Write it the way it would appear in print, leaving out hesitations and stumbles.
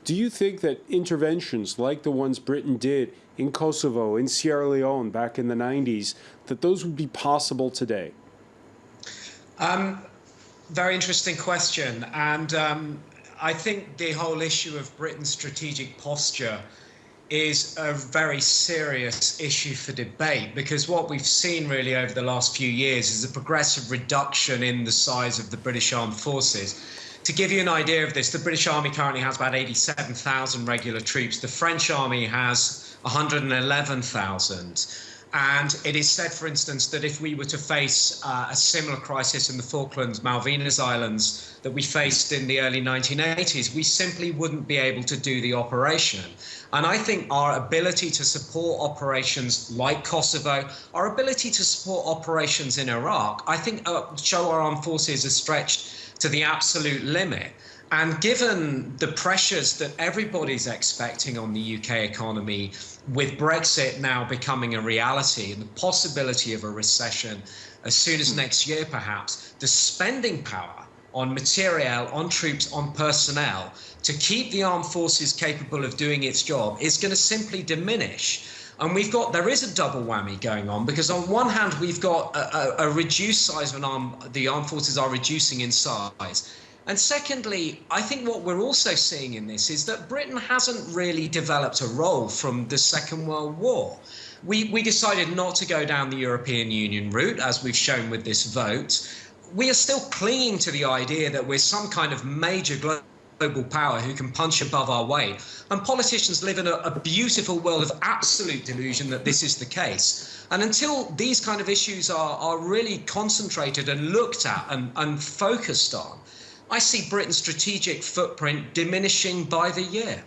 Do you think that interventions like the ones Britain did in Kosovo, in Sierra Leone back in the 90s, that those would be possible today? Um, Very interesting question. And I think the whole issue of Britain's strategic posture is a very serious issue for debate, because what we've seen really over the last few years is a progressive reduction in the size of the British Armed Forces. To give you an idea of this, the British Army currently has about 87,000 regular troops. The French Army has 111,000. And it is said, for instance, that if we were to face a similar crisis in the Falklands, Malvinas Islands that we faced in the early 1980s, we simply wouldn't be able to do the operation. And I think our ability to support operations like Kosovo, our ability to support operations in Iraq, I think show our armed forces are stretched to the absolute limit. And given the pressures that everybody's expecting on the UK economy, with Brexit now becoming a reality and the possibility of a recession as soon as next year, perhaps, the spending power on materiel, on troops, on personnel to keep the armed forces capable of doing its job is going to simply diminish. And there is a double whammy going on, because on one hand, we've got a reduced size of the armed forces are reducing in size. And secondly, I think what we're also seeing in this is that Britain hasn't really developed a role from the Second World War. We decided not to go down the European Union route, as we've shown with this vote. We are still clinging to the idea that we're some kind of major global power who can punch above our weight. And politicians live in a beautiful world of absolute delusion that this is the case. And until these kind of issues are really concentrated and looked at and focused on, I see Britain's strategic footprint diminishing by the year.